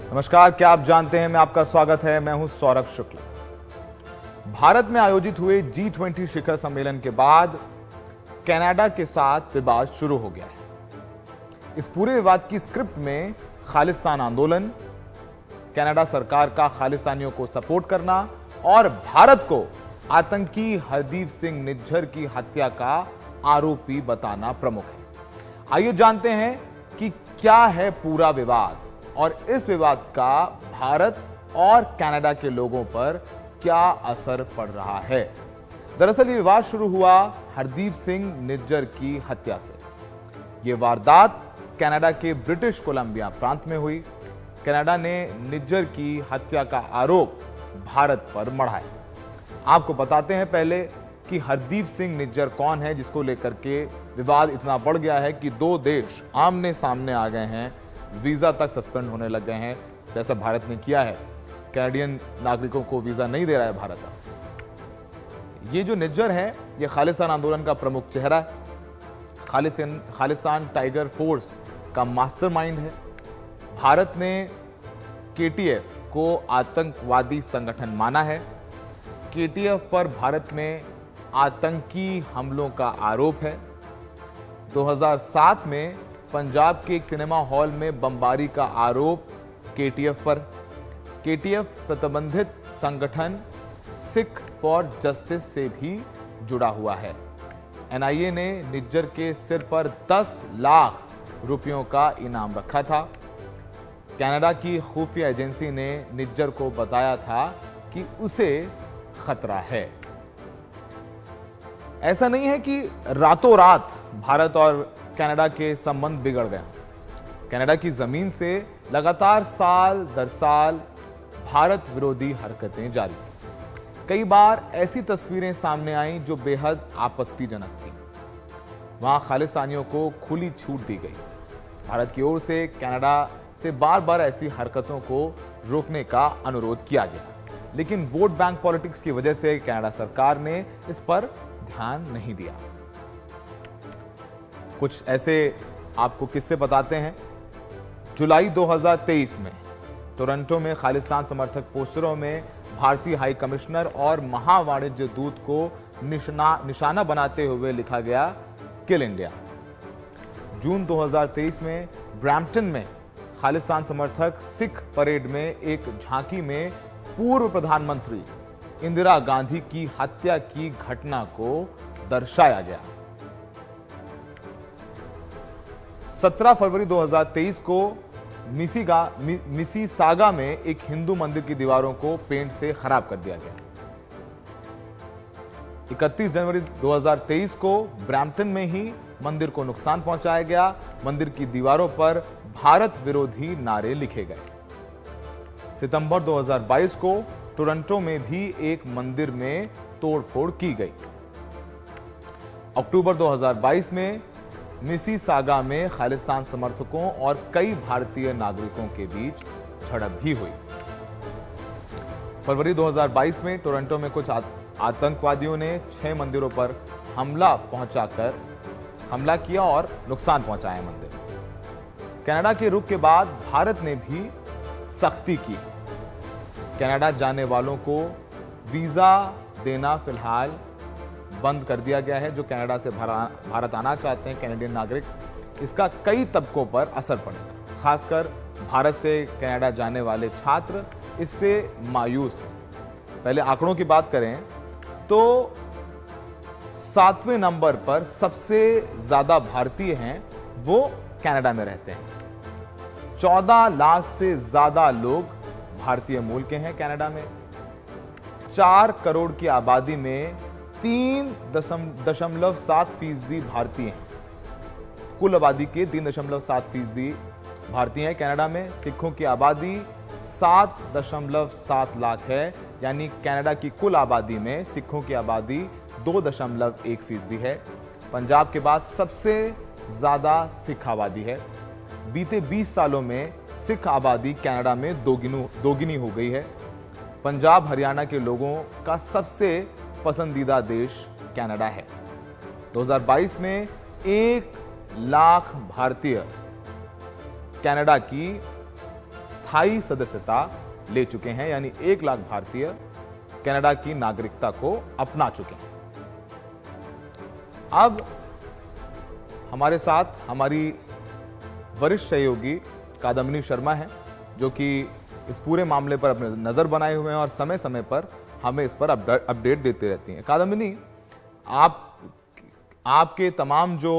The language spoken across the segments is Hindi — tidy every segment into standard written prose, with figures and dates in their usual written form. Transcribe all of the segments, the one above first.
नमस्कार, क्या आप जानते हैं, मैं आपका स्वागत है। मैं हूं सौरभ शुक्ला। भारत में आयोजित हुए G20 शिखर सम्मेलन के बाद कनाडा के साथ विवाद शुरू हो गया है। इस पूरे विवाद की स्क्रिप्ट में खालिस्तान आंदोलन, कनाडा सरकार का खालिस्तानियों को सपोर्ट करना और भारत को आतंकी हरदीप सिंह निज्जर की हत्या का आरोपी बताना प्रमुख है। आइए जानते हैं कि क्या है पूरा विवाद और इस विवाद का भारत और कनाडा के लोगों पर क्या असर पड़ रहा है। दरअसल ये विवाद शुरू हुआ हरदीप सिंह निज्जर की हत्या से। यह वारदात कनाडा के ब्रिटिश कोलंबिया प्रांत में हुई। कनाडा ने निज्जर की हत्या का आरोप भारत पर मढ़ा है। आपको बताते हैं पहले कि हरदीप सिंह निज्जर कौन है, जिसको लेकर के विवाद इतना बढ़ गया है कि दो देश आमने सामने आ गए हैं। वीजा तक सस्पेंड होने लग गए हैं, जैसा भारत ने किया है। कैनेडियन नागरिकों को वीजा नहीं दे रहा है भारत। ये जो निज्जर है, ये खालिस्तान आंदोलन का प्रमुख चेहरा है। खालिस्तान टाइगर फोर्स का मास्टरमाइंड है। भारत ने केटीएफ को आतंकवादी संगठन माना है। केटीएफ पर भारत में आतंकी हमलों का आरोप है। 2007 में पंजाब के एक सिनेमा हॉल में बमबारी का आरोप केटीएफ पर। केटीएफ प्रतिबंधित संगठन सिख फॉर जस्टिस से भी जुड़ा हुआ है। एनआईए ने निज्जर के सिर पर 10 लाख रुपयों का इनाम रखा था। कनाडा की खुफिया एजेंसी ने निज्जर को बताया था कि उसे खतरा है। ऐसा नहीं है कि रातों रात भारत और कनाडा के संबंध बिगड़ गए। कनाडा की जमीन से लगातार साल दर साल भारत विरोधी हरकतें जारी थी। कई बार ऐसी तस्वीरें सामने आईं जो बेहद आपत्तिजनक थी। वहां खालिस्तानियों को खुली छूट दी गई। भारत की ओर से कनाडा से बार बार ऐसी हरकतों को रोकने का अनुरोध किया गया, लेकिन वोट बैंक पॉलिटिक्स की वजह से कनाडा सरकार ने इस पर ध्यान नहीं दिया। कुछ ऐसे आपको किस्से बताते हैं। जुलाई 2023 में टोरंटो में खालिस्तान समर्थक पोस्टरों में भारतीय हाई कमिश्नर और महावाणिज्य दूत को निशाना बनाते हुए लिखा गया किल इंडिया। जून 2023 में ब्रैम्पटन में खालिस्तान समर्थक सिख परेड में एक झांकी में पूर्व प्रधानमंत्री इंदिरा गांधी की हत्या की घटना को दर्शाया गया। 17 फरवरी 2023 को मिसीसागा में एक हिंदू मंदिर की दीवारों को पेंट से खराब कर दिया गया। 31 जनवरी 2023 को ब्रैम्पटन में ही मंदिर को नुकसान पहुंचाया गया। मंदिर की दीवारों पर भारत विरोधी नारे लिखे गए। सितंबर 2022 को टोरंटो में भी एक मंदिर में तोड़फोड़ की गई। अक्टूबर 2022 में मिसीसागा में खालिस्तान समर्थकों और कई भारतीय नागरिकों के बीच झड़प भी हुई। फरवरी 2022 में टोरंटो में कुछ आतंकवादियों ने 6 मंदिरों पर हमला किया और नुकसान पहुंचाया मंदिर। कनाडा के रुख के बाद भारत ने भी सख्ती की। कनाडा जाने वालों को वीजा देना फिलहाल बंद कर दिया गया है। जो कनाडा से भारत आना चाहते हैं कैनेडियन नागरिक, इसका कई तबकों पर असर पड़ेगा। खासकर भारत से कनाडा जाने वाले छात्र इससे मायूस हैं। पहले आंकड़ों की बात करें तो 7वें नंबर पर सबसे ज्यादा भारतीय हैं वो कनाडा में रहते हैं। 14 लाख से ज्यादा लोग भारतीय मूल के हैं कनाडा में। 4 करोड़ की आबादी में 3.7% भारतीय हैं। कुल आबादी के 3.7% भारतीय हैं कनाडा में। सिखों की आबादी 7.7 लाख है, यानी कनाडा की कुल आबादी में सिखों की आबादी 2.1% है। पंजाब के बाद सबसे ज्यादा सिख आबादी है। बीते 20 सालों में सिख आबादी कनाडा में दोगुनी हो गई है। पंजाब हरियाणा के लोगों का सबसे पसंदीदा देश कनाडा है। 2022 में 1 लाख भारतीय कनाडा की स्थायी सदस्यता ले चुके हैं, यानी 1 लाख भारतीय कनाडा की नागरिकता को अपना चुके हैं। अब हमारे साथ हमारी वरिष्ठ सहयोगी कादम्बिनी शर्मा है, जो कि इस पूरे मामले पर अपने नजर बनाए हुए हैं और समय समय पर हमें इस पर अपडेट देते रहती हैं। कादम्बिनी, आपके तमाम जो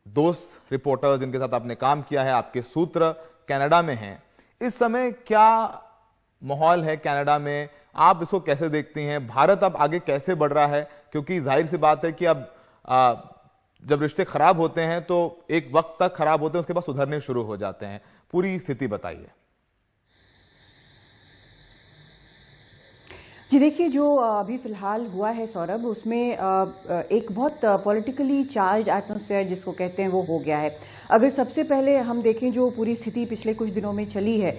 दोस्त रिपोर्टर्स जिनके साथ आपने काम किया है, आपके सूत्र कनाडा में हैं, इस समय क्या माहौल है कनाडा में? आप इसको कैसे देखती हैं? भारत अब आगे कैसे बढ़ रहा है? क्योंकि जाहिर सी बात है कि अब जब रिश्ते खराब होते हैं तो एक वक्त तक खराब होते हैं, उसके बाद सुधरने शुरू हो जाते हैं। पूरी स्थिति बताइए। जी देखिए, जो अभी फिलहाल हुआ है सौरभ, उसमें एक बहुत पॉलिटिकली चार्ज एटमॉस्फेयर जिसको कहते हैं वो हो गया है। अगर सबसे पहले हम देखें जो पूरी स्थिति पिछले कुछ दिनों में चली है,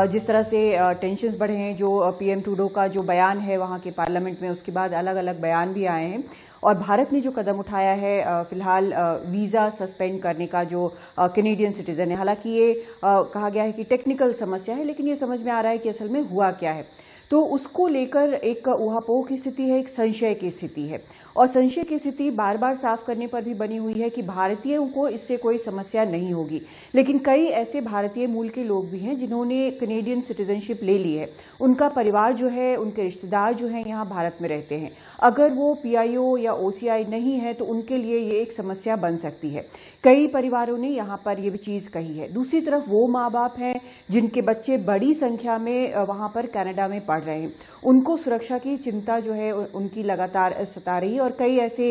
जिस तरह से टेंशन्स बढ़े हैं, जो पीएम ट्रूडो का जो बयान है वहाँ के पार्लियामेंट में, उसके बाद अलग अलग बयान भी आए हैं, और भारत ने जो कदम उठाया है फिलहाल वीज़ा सस्पेंड करने का जो कैनेडियन सिटीजन है, हालांकि ये कहा गया है कि टेक्निकल समस्या है, लेकिन ये समझ में आ रहा है कि असल में हुआ क्या है। तो उसको लेकर एक ऊहापोह की स्थिति है, एक संशय की स्थिति है, और संशय की स्थिति बार बार साफ करने पर भी बनी हुई है कि भारतीयों को इससे कोई समस्या नहीं होगी। लेकिन कई ऐसे भारतीय मूल के लोग भी हैं जिन्होंने कैनेडियन सिटीजनशिप ले ली है, उनका परिवार जो है, उनके रिश्तेदार जो हैं यहाँ भारत में रहते हैं। अगर वो पीआईओ या ओसीआई नहीं है तो उनके लिए ये एक समस्या बन सकती है। कई परिवारों ने यहाँ पर ये भी चीज़ कही है। दूसरी तरफ वो माँ बाप हैं जिनके बच्चे बड़ी संख्या में वहाँ पर कनाडा में पढ़ रहे हैं, उनको सुरक्षा की चिंता जो है उनकी लगातार सता रही है। और कई ऐसे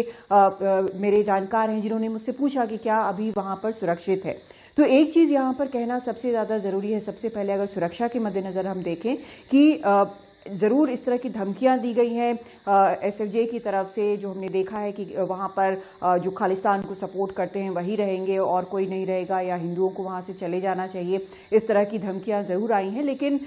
मेरे जानकार हैं जिन्होंने मुझसे पूछा कि क्या अभी वहां पर सुरक्षित है। तो एक चीज यहां पर कहना सबसे ज्यादा जरूरी है। सबसे पहले अगर सुरक्षा के मद्देनजर हम देखें कि जरूर इस तरह की धमकियां दी गई हैं एसएफजे की तरफ से, जो हमने देखा है कि वहां पर जो खालिस्तान को सपोर्ट करते हैं वही रहेंगे और कोई नहीं रहेगा, या हिंदुओं को वहां से चले जाना चाहिए, इस तरह की धमकियां जरूर आई हैं। लेकिन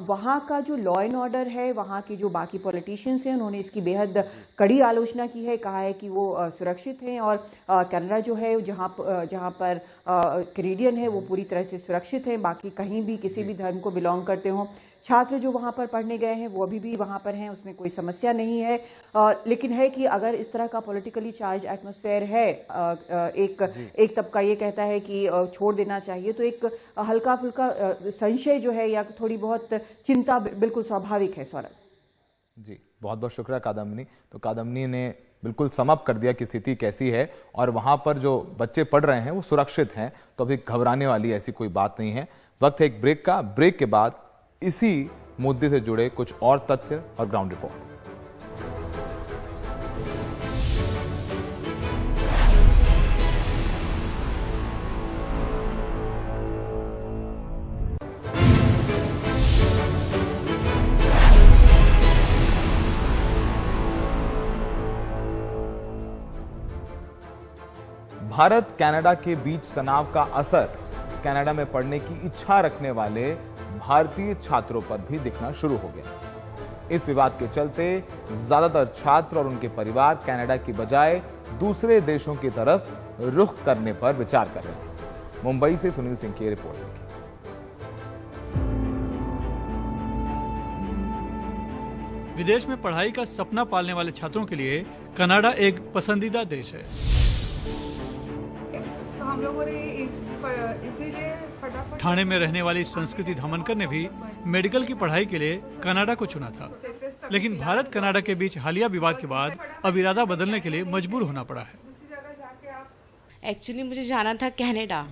वहां का जो लॉ एंड ऑर्डर है, वहां के जो बाकी पॉलिटिशियंस हैं, उन्होंने इसकी बेहद कड़ी आलोचना की है, कहा है कि वो सुरक्षित हैं, और कनाडा जो है जहां पर कैनेडियन है वो पूरी तरह से सुरक्षित है, बाकी कहीं भी किसी भी धर्म को बिलोंग करते हों। छात्र जो वहां पर पढ़ने गए हैं वो अभी भी वहां पर हैं, उसमें कोई समस्या नहीं है। लेकिन है कि अगर इस तरह का पॉलिटिकली चार्ज एटमॉस्फेयर है, एक तबका ये कहता है कि छोड़ देना चाहिए, तो एक हल्का फुल्का संशय जो है या थोड़ी बहुत चिंता बिल्कुल स्वाभाविक है। सौरभ जी, बहुत बहुत शुक्रिया कादम्बिनी। तो कादम्बिनी ने बिल्कुल समअप कर दिया कि स्थिति कैसी है, और वहां पर जो बच्चे पढ़ रहे हैं वो सुरक्षित हैं, तो अभी घबराने वाली ऐसी कोई बात नहीं है। वक्त है एक ब्रेक का। ब्रेक के बाद इसी मुद्दे से जुड़े कुछ और तथ्य और ग्राउंड रिपोर्ट। भारत कनाडा के बीच तनाव का असर कनाडा में पढ़ने की इच्छा रखने वाले भारतीय छात्रों पर भी दिखना शुरू हो गया। इस विवाद के चलते ज्यादातर छात्र और उनके परिवार कनाडा की बजाय दूसरे देशों की तरफ रुख करने पर विचार कर रहे हैं। मुंबई से सुनील सिंह की रिपोर्ट देखिए। विदेश में पढ़ाई का सपना पालने वाले छात्रों के लिए कनाडा एक पसंदीदा देश है। तो हम लोगों ने इसीलिए फटाफट ठाणे में रहने वाली संस्कृति धामनकर ने भी मेडिकल की पढ़ाई के लिए कनाडा को चुना था, लेकिन भारत कनाडा के बीच हालिया विवाद के बाद अब इरादा बदलने के लिए मजबूर होना पड़ा है। एक्चुअली मुझे जाना था कनाडा,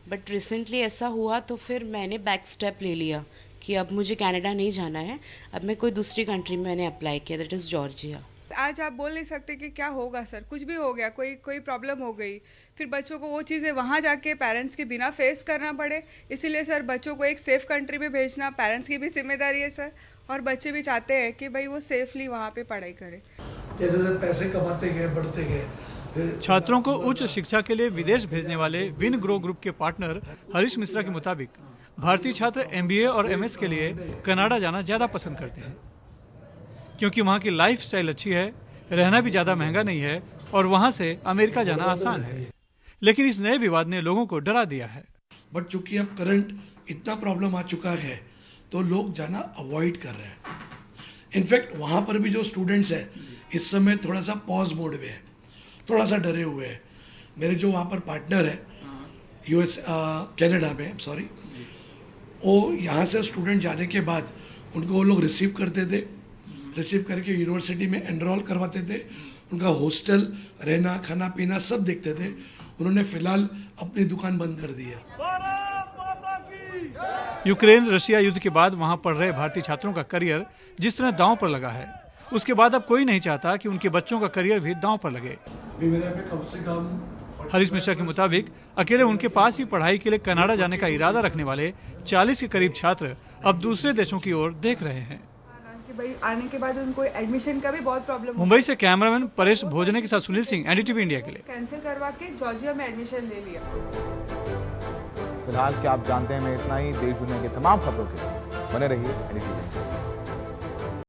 बट रिसेंटली ऐसा हुआ तो फिर मैंने बैक स्टेप ले लिया कि अब मुझे कनाडा नहीं जाना है, अब मैं कोई दूसरी कंट्री में मैंने अप्लाई किया, दैट इज जॉर्जिया। आज आप बोल नहीं सकते कि क्या होगा सर, कुछ भी हो गया, कोई प्रॉब्लम हो गई, फिर बच्चों को वो चीज़ें वहाँ जाके पेरेंट्स के बिना फेस करना पड़े। इसीलिए सर बच्चों को एक सेफ कंट्री में भेजना पेरेंट्स की भी जिम्मेदारी है सर, और बच्चे भी चाहते हैं कि भाई वो सेफली वहाँ पे पढ़ाई करें। जैसे पैसे कमाते गए, बढ़ते गए। छात्रों को उच्च शिक्षा के लिए विदेश भेजने वाले विन ग्रो ग्रुप के पार्टनर हरीश मिश्रा के मुताबिक भारतीय छात्र एमबीए और एमएस के लिए कनाडा जाना ज्यादा पसंद करते हैं, क्योंकि वहाँ की लाइफस्टाइल अच्छी है, रहना भी ज्यादा महंगा नहीं है और वहाँ से अमेरिका जाना आसान है। लेकिन इस नए विवाद ने लोगों को डरा दिया है। बट चूंकि अब करंट इतना प्रॉब्लम आ चुका है तो लोग जाना अवॉइड कर रहे हैं। इनफैक्ट वहाँ पर भी जो स्टूडेंट्स हैं इस समय थोड़ा सा पॉज मोड में है, थोड़ा सा डरे हुए हैं। मेरे जो वहाँ पर पार्टनर है यूएस कनाडा में सॉरी, वो यहाँ से स्टूडेंट जाने के बाद उनको वो लोग रिसीव करते थे, रिसीव करके यूनिवर्सिटी में एनरोल करवाते थे, उनका हॉस्टल रहना खाना पीना सब देखते थे। उन्होंने फिलहाल अपनी दुकान बंद कर दी है। यूक्रेन रशिया युद्ध के बाद वहां पढ़ रहे भारतीय छात्रों का करियर जिस तरह दांव पर लगा है, उसके बाद अब कोई नहीं चाहता कि उनके बच्चों का करियर भी दांव पर लगे। अभी मेरे पे कम से कम हरीश मिश्रा के मुताबिक अकेले उनके पास ही पढ़ाई के लिए कनाडा जाने का इरादा रखने वाले 40 के करीब छात्र अब दूसरे देशों की ओर देख रहे हैं। कि भाई आने के बाद उनको एडमिशन का भी बहुत प्रॉब्लम मुंबई से कैमरामैन परेश भोजने के साथ सुनील सिंह, एनडीटीवी इंडिया के लिए। कैंसिल करवा के जॉर्जिया में एडमिशन ले लिया। फिलहाल क्या आप जानते हैं मैं इतना ही। देश दुनिया की तमाम खबरों के लिए बने रहिए एनडीटीवी।